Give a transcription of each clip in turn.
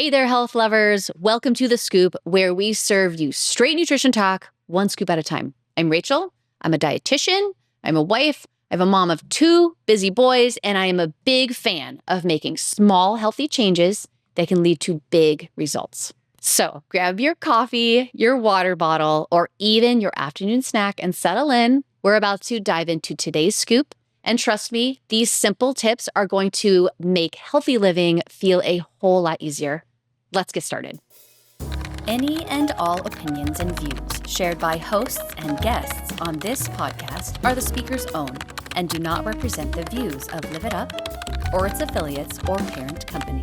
Hey there, health lovers. Welcome to The Scoop, where we serve you straight nutrition talk, one scoop at a time. I'm Rachel. I'm a dietitian. I'm a wife. I'm a mom of two busy boys, and I am a big fan of making small, healthy changes that can lead to big results. So grab your coffee, your water bottle, or even your afternoon snack and settle in. We're about to dive into today's scoop. And trust me, these simple tips are going to make healthy living feel a whole lot easier. Let's get started. Any and all opinions and views shared by hosts and guests on this podcast are the speaker's own and do not represent the views of Live It Up or its affiliates or parent company.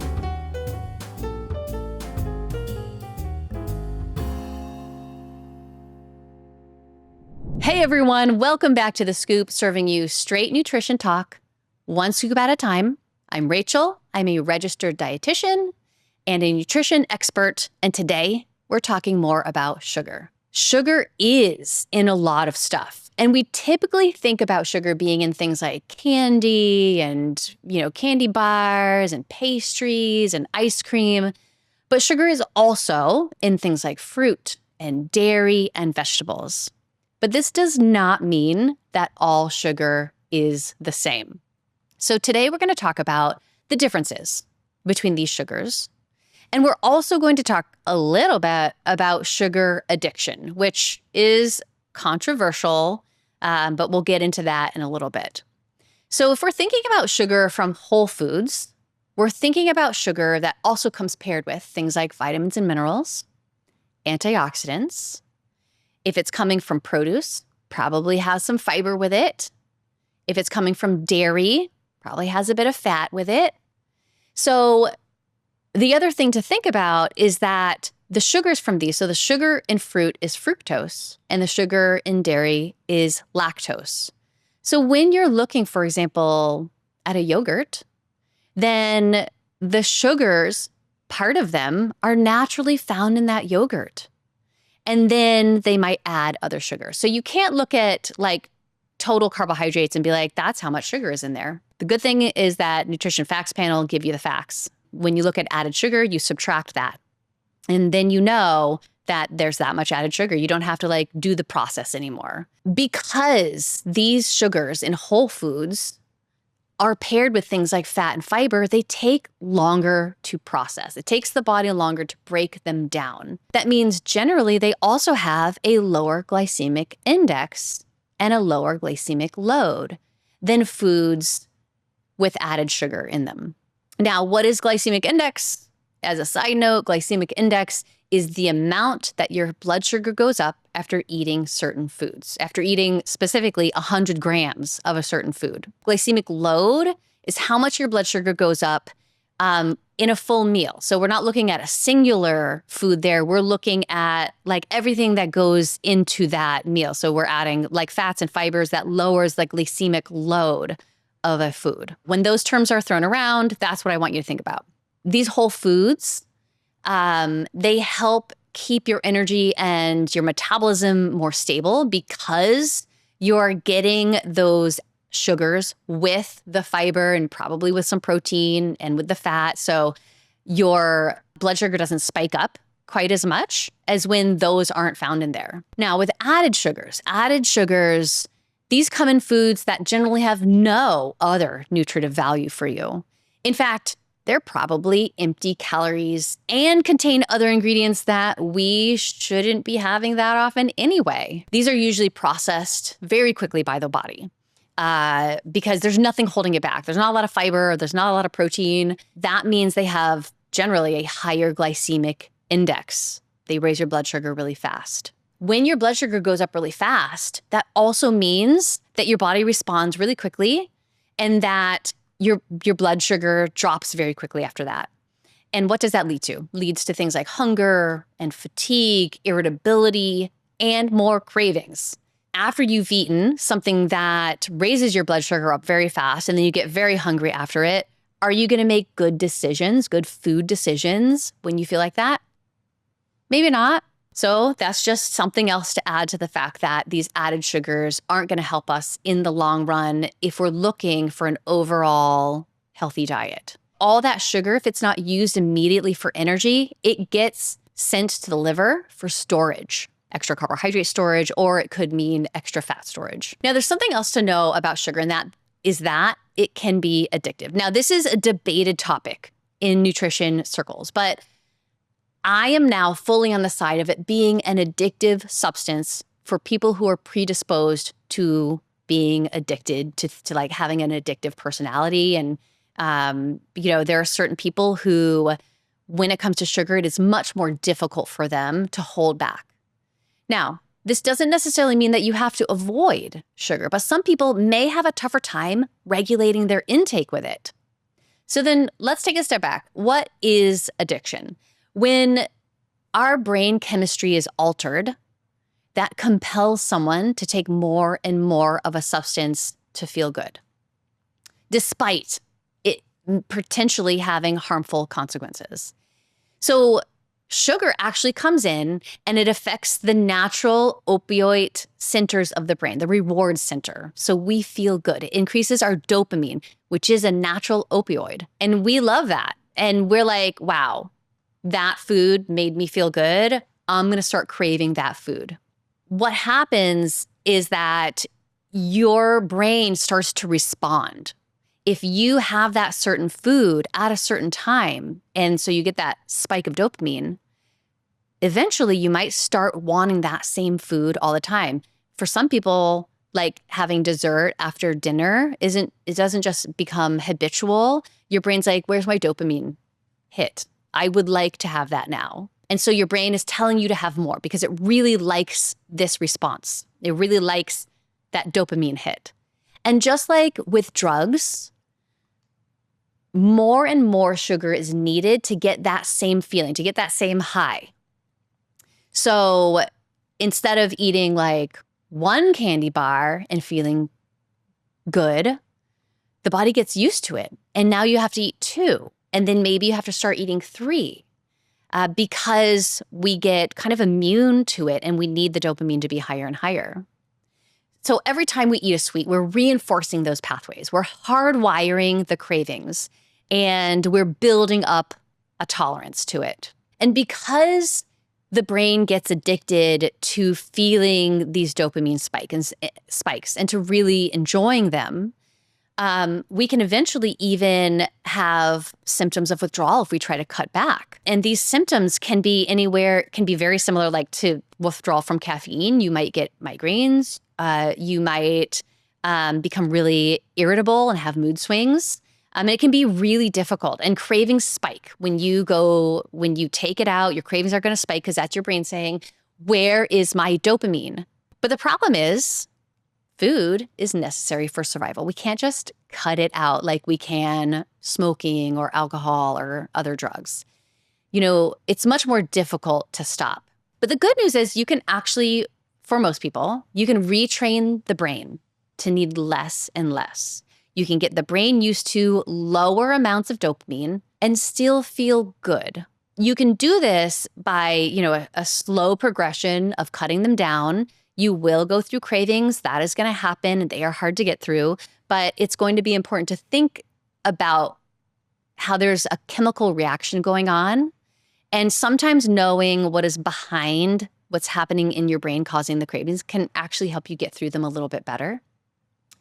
Hey everyone, welcome back to The Scoop, serving you straight nutrition talk, one scoop at a time. I'm Rachel. I'm a registered dietitian and a nutrition expert, and today we're talking more about sugar. Sugar is in a lot of stuff, and we typically think about sugar being in things like candy and, candy bars and pastries and ice cream, but sugar is also in things like fruit and dairy and vegetables. But this does not mean that all sugar is the same. So today we're going to talk about the differences between these sugars. And we're also going to talk a little bit about sugar addiction, which is controversial, but we'll get into that in a little bit. So if we're thinking about sugar from whole foods, we're thinking about sugar that also comes paired with things like vitamins and minerals, antioxidants. If it's coming from produce, probably has some fiber with it. If it's coming from dairy, probably has a bit of fat with it. So the other thing to think about is that the sugars from these, so the sugar in fruit is fructose and the sugar in dairy is lactose. So when you're looking, for example, at a yogurt, then the sugars, part of them are naturally found in that yogurt. And then they might add other sugar. So you can't look at like total carbohydrates and be like, that's how much sugar is in there. The good thing is that Nutrition Facts Panel give you the facts. When you look at added sugar, you subtract that. And then you know that there's that much added sugar. You don't have to like do the process anymore. Because these sugars in whole foods are paired with things like fat and fiber, they take longer to process. It takes the body longer to break them down. That means generally they also have a lower glycemic index and a lower glycemic load than foods with added sugar in them. Now, what is glycemic index? As a side note, glycemic index is the amount that your blood sugar goes up after eating certain foods, after eating specifically 100 grams of a certain food. Glycemic load is how much your blood sugar goes up in a full meal. So we're not looking at a singular food there. We're looking at like everything that goes into that meal. So we're adding like fats and fibers that lowers the glycemic load of a food. When those terms are thrown around, that's what I want you to think about. These whole foods, they help keep your energy and your metabolism more stable because you're getting those sugars with the fiber and probably with some protein and with the fat. So your blood sugar doesn't spike up quite as much as when those aren't found in there. Now with added sugars, these come in foods that generally have no other nutritive value for you. In fact, they're probably empty calories and contain other ingredients that we shouldn't be having that often anyway. These are usually processed very quickly by the body because there's nothing holding it back. There's not a lot of fiber, there's not a lot of protein. That means they have generally a higher glycemic index. They raise your blood sugar really fast. When your blood sugar goes up really fast, that also means that your body responds really quickly and that your blood sugar drops very quickly after that. And what does that lead to? Leads to things like hunger and fatigue, irritability, and more cravings. After you've eaten something that raises your blood sugar up very fast and then you get very hungry after it, are you going to make good decisions, good food decisions when you feel like that? Maybe not. So that's just something else to add to the fact that these added sugars aren't going to help us in the long run if we're looking for an overall healthy diet. all that sugar, if it's not used immediately for energy, it gets sent to the liver for storage, extra carbohydrate storage, or it could mean extra fat storage. Now, there's something else to know about sugar, and that is that it can be addictive. Now, this is a debated topic in nutrition circles, but I am now fully on the side of it being an addictive substance for people who are predisposed to being addicted to like having an addictive personality. And, there are certain people who, when it comes to sugar, it is much more difficult for them to hold back. Now, this doesn't necessarily mean that you have to avoid sugar, but some people may have a tougher time regulating their intake with it. So then let's take a step back. What is addiction? When our brain chemistry is altered, that compels someone to take more and more of a substance to feel good, despite it potentially having harmful consequences. So sugar actually comes in and it affects the natural opioid centers of the brain, the reward center. So we feel good. It increases our dopamine, which is a natural opioid. And we love that. And we're like, wow, that food made me feel good. I'm going to start craving that food. What happens is that your brain starts to respond. If you have that certain food at a certain time, and so you get that spike of dopamine, eventually you might start wanting that same food all the time. For some people, like having dessert after dinner it doesn't just become habitual. Your brain's like, where's my dopamine hit? I would like to have that now. And so your brain is telling you to have more because it really likes this response. It really likes that dopamine hit. And just like with drugs, more and more sugar is needed to get that same feeling, to get that same high. So instead of eating like one candy bar and feeling good, the body gets used to it. And now you have to eat 2. And then maybe you have to start eating 3 because we get kind of immune to it and we need the dopamine to be higher and higher. So every time we eat a sweet, we're reinforcing those pathways. We're hardwiring the cravings and we're building up a tolerance to it. And because the brain gets addicted to feeling these dopamine spikes and to really enjoying them, we can eventually even have symptoms of withdrawal if we try to cut back. And these symptoms can be very similar, like to withdrawal from caffeine. You might get migraines. You might become really irritable and have mood swings. It can be really difficult, and cravings spike when you take it out. Your cravings are going to spike because that's your brain saying, where is my dopamine? But the problem is, food is necessary for survival. We can't just cut it out like we can smoking or alcohol or other drugs. It's much more difficult to stop. But the good news is you can actually, for most people, you can retrain the brain to need less and less. You can get the brain used to lower amounts of dopamine and still feel good. You can do this by, a slow progression of cutting them down. You will go through cravings. That is going to happen. They are hard to get through, but it's going to be important to think about how there's a chemical reaction going on. And sometimes knowing what is behind what's happening in your brain causing the cravings can actually help you get through them a little bit better.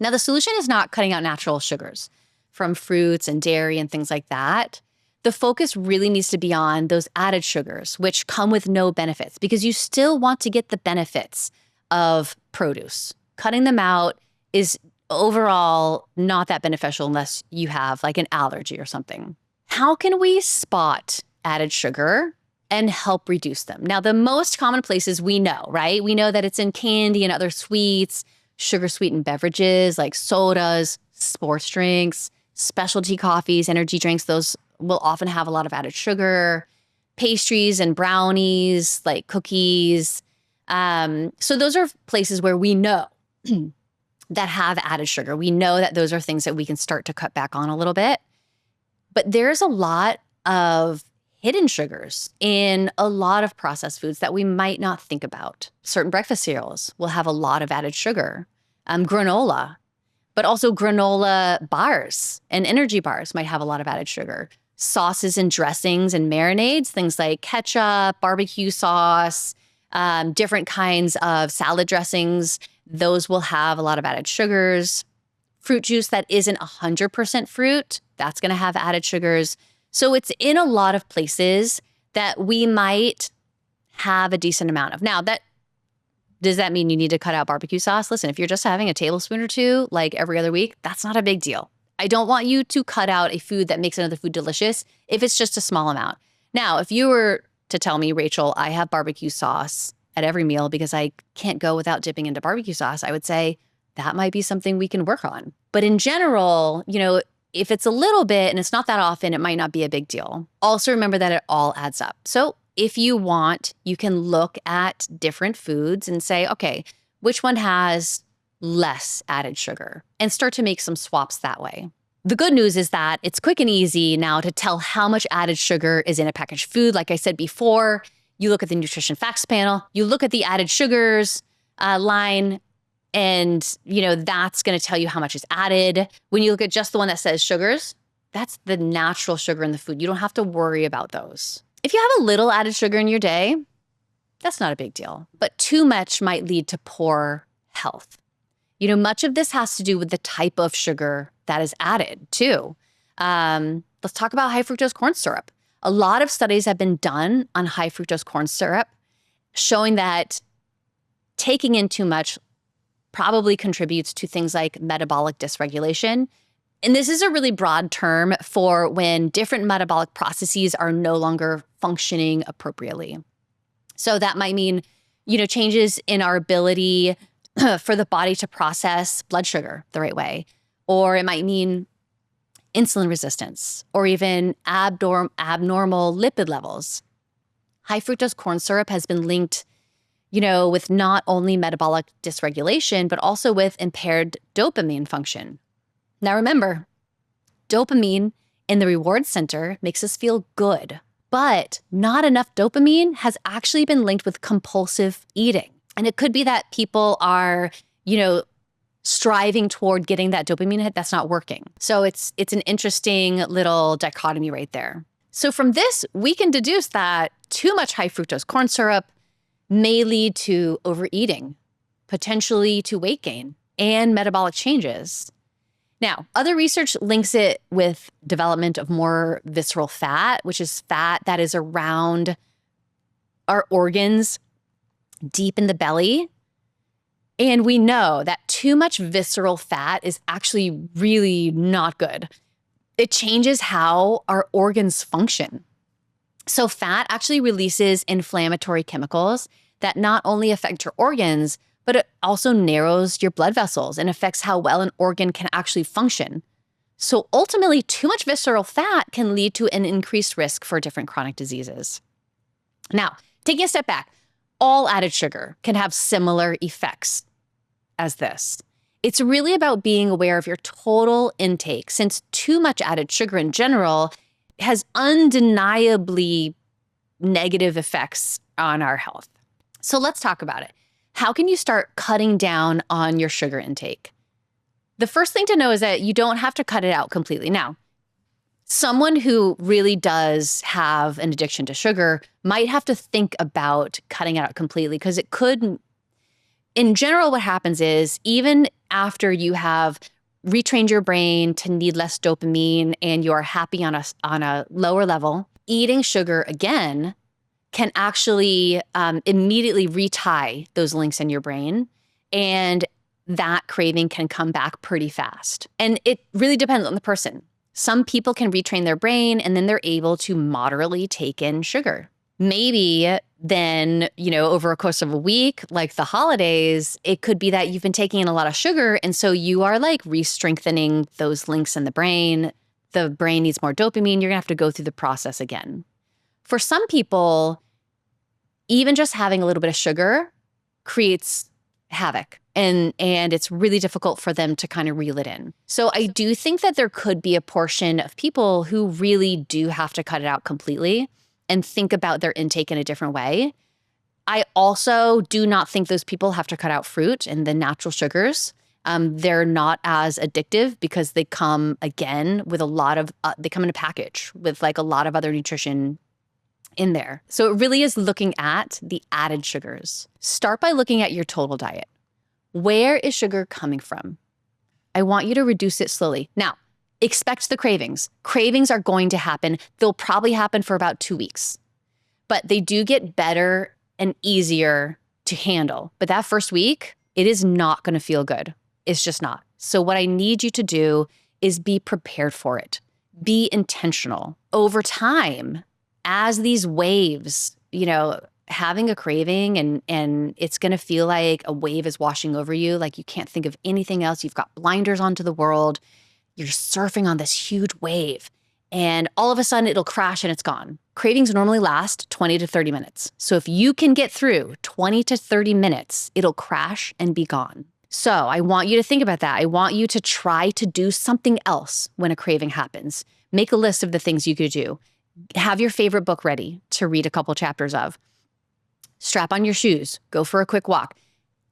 Now, the solution is not cutting out natural sugars from fruits and dairy and things like that. The focus really needs to be on those added sugars, which come with no benefits, because you still want to get the benefits of produce. Cutting them out is overall not that beneficial unless you have like an allergy or something. How can we spot added sugar and help reduce them? Now, the most common places we know, right? We know that it's in candy and other sweets, sugar-sweetened beverages like sodas, sports drinks, specialty coffees, energy drinks. Those will often have a lot of added sugar. Pastries and brownies, like cookies. So those are places where we know that have added sugar. We know that those are things that we can start to cut back on a little bit. But there's a lot of hidden sugars in a lot of processed foods that we might not think about. Certain breakfast cereals will have a lot of added sugar, granola. But also granola bars and energy bars might have a lot of added sugar. Sauces and dressings and marinades, things like ketchup, barbecue sauce, different kinds of salad dressings, those will have a lot of added sugars. Fruit juice that isn't 100% fruit, that's going to have added sugars. So it's in a lot of places that we might have a decent amount of. Now, does that mean you need to cut out barbecue sauce? Listen, if you're just having a tablespoon or two like every other week, that's not a big deal. I don't want you to cut out a food that makes another food delicious if it's just a small amount. Now, if you were to tell me, Rachel, I have barbecue sauce at every meal because I can't go without dipping into barbecue sauce, I would say that might be something we can work on. But in general, if it's a little bit and it's not that often, it might not be a big deal. Also remember that it all adds up. So if you want, you can look at different foods and say, okay, which one has less added sugar, and start to make some swaps that way. The good news is that it's quick and easy now to tell how much added sugar is in a packaged food. Like I said before, you look at the nutrition facts panel, you look at the added sugars line, and that's going to tell you how much is added. When you look at just the one that says sugars, that's the natural sugar in the food. You don't have to worry about those. If you have a little added sugar in your day, that's not a big deal. But too much might lead to poor health. Much of this has to do with the type of sugar that is added too. Let's talk about high fructose corn syrup. A lot of studies have been done on high fructose corn syrup showing that taking in too much probably contributes to things like metabolic dysregulation. And this is a really broad term for when different metabolic processes are no longer functioning appropriately. So that might mean, changes in our ability for the body to process blood sugar the right way. Or it might mean insulin resistance or even abnormal lipid levels. High fructose corn syrup has been linked, with not only metabolic dysregulation, but also with impaired dopamine function. Now remember, dopamine in the reward center makes us feel good, but not enough dopamine has actually been linked with compulsive eating. And it could be that people are, striving toward getting that dopamine hit that's not working. So it's an interesting little dichotomy right there. So from this, we can deduce that too much high fructose corn syrup may lead to overeating, potentially to weight gain and metabolic changes. Now, other research links it with development of more visceral fat, which is fat that is around our organs deep in the belly. And we know that too much visceral fat is actually really not good. It changes how our organs function. So fat actually releases inflammatory chemicals that not only affect your organs, but it also narrows your blood vessels and affects how well an organ can actually function. So ultimately, too much visceral fat can lead to an increased risk for different chronic diseases. Now, taking a step back, all added sugar can have similar effects as this. It's really about being aware of your total intake, since too much added sugar in general has undeniably negative effects on our health. So let's talk about it. How can you start cutting down on your sugar intake? The first thing to know is that you don't have to cut it out completely. Now, someone who really does have an addiction to sugar might have to think about cutting it out completely, because it could, in general, what happens is even after you have retrained your brain to need less dopamine and you are happy on a lower level, eating sugar again can actually immediately retie those links in your brain, and that craving can come back pretty fast. And it really depends on the person. Some people can retrain their brain and then they're able to moderately take in sugar. Maybe then, over a course of a week, like the holidays, it could be that you've been taking in a lot of sugar. And so you are like re-strengthening those links in the brain. The brain needs more dopamine. You're gonna have to go through the process again. For some people, even just having a little bit of sugar creates havoc. And it's really difficult for them to kind of reel it in. So I do think that there could be a portion of people who really do have to cut it out completely and think about their intake in a different way. I also do not think those people have to cut out fruit and the natural sugars. They're not as addictive because they come again with a lot of, they come in a package with like a lot of other nutrition in there. So it really is looking at the added sugars. Start by looking at your total diet. Where is sugar coming from? I want you to reduce it slowly. Now, expect the cravings. Cravings are going to happen. They'll probably happen for about 2 weeks, but they do get better and easier to handle. But that first week, it is not going to feel good. It's just not. So what I need you to do is be prepared for it. Be intentional. Over time, as these waves, having a craving and it's going to feel like a wave is washing over you, like you can't think of anything else. You've got blinders onto the world. You're surfing on this huge wave and all of a sudden it'll crash and it's gone. Cravings normally last 20 to 30 minutes. So if you can get through 20 to 30 minutes, it'll crash and be gone. So I want you to think about that. I want you to try to do something else when a craving happens. Make a list of the things you could do. Have your favorite book ready to read a couple chapters of. Strap on your shoes, go for a quick walk.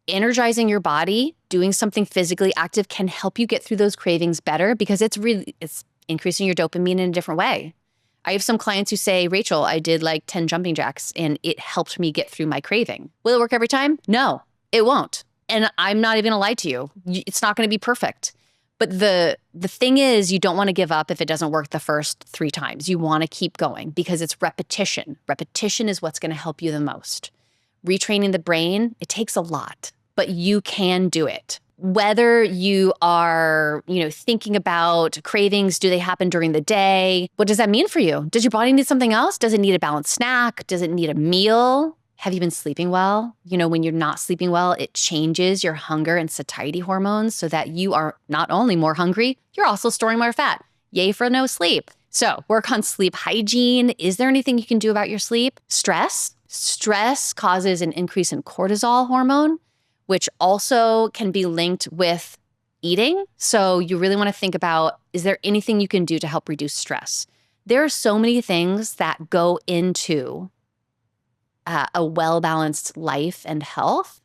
Energizing your body, doing something physically active can help you get through those cravings better because it's increasing your dopamine in a different way. I have some clients who say, Rachel, I did like 10 jumping jacks and it helped me get through my craving. Will it work every time? No, it won't. And I'm not even gonna lie to you. It's not gonna be perfect. But the thing is, you don't want to give up if it doesn't work the first 3 times. You want to keep going because it's repetition. Repetition is what's going to help you the most. Retraining the brain, it takes a lot, but you can do it. Whether you are, thinking about cravings, do they happen during the day? What does that mean for you? Does your body need something else? Does it need a balanced snack? Does it need a meal? Have you been sleeping well? When you're not sleeping well, it changes your hunger and satiety hormones so that you are not only more hungry, you're also storing more fat. Yay for no sleep. So work on sleep hygiene. Is there anything you can do about your sleep? Stress. Stress causes an increase in cortisol hormone, which also can be linked with eating. So you really want to think about, is there anything you can do to help reduce stress? There are so many things that go into a well-balanced life and health.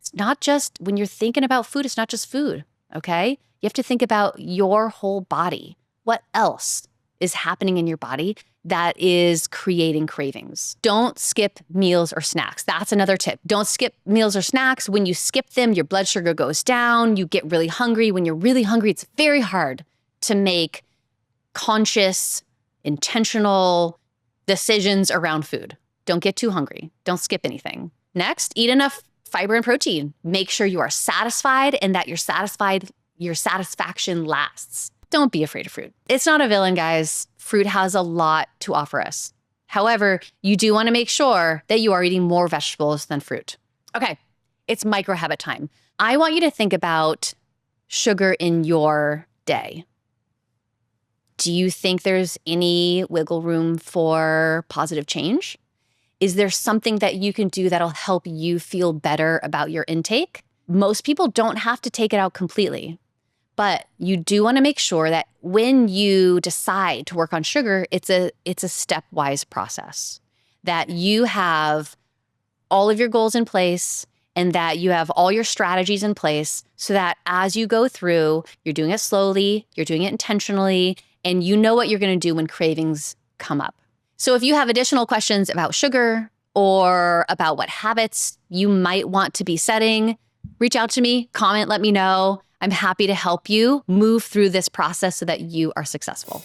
It's not just, when you're thinking about food, it's not just food, okay? You have to think about your whole body. What else is happening in your body that is creating cravings? Don't skip meals or snacks. That's another tip. Don't skip meals or snacks. When you skip them, your blood sugar goes down. You get really hungry. When you're really hungry, it's very hard to make conscious, intentional decisions around food. Don't get too hungry. Don't skip anything. Next, eat enough fiber and protein. Make sure you are satisfied and that your satisfaction lasts. Don't be afraid of fruit. It's not a villain, guys. Fruit has a lot to offer us. However, you do want to make sure that you are eating more vegetables than fruit. Okay, it's micro habit time. I want you to think about sugar in your day. Do you think there's any wiggle room for positive change? Is there something that you can do that'll help you feel better about your intake? Most people don't have to take it out completely, but you do want to make sure that when you decide to work on sugar, it's a stepwise process, that you have all of your goals in place and that you have all your strategies in place so that as you go through, you're doing it slowly, you're doing it intentionally, and you know what you're going to do when cravings come up. So if you have additional questions about sugar or about what habits you might want to be setting, reach out to me, comment, let me know. I'm happy to help you move through this process so that you are successful.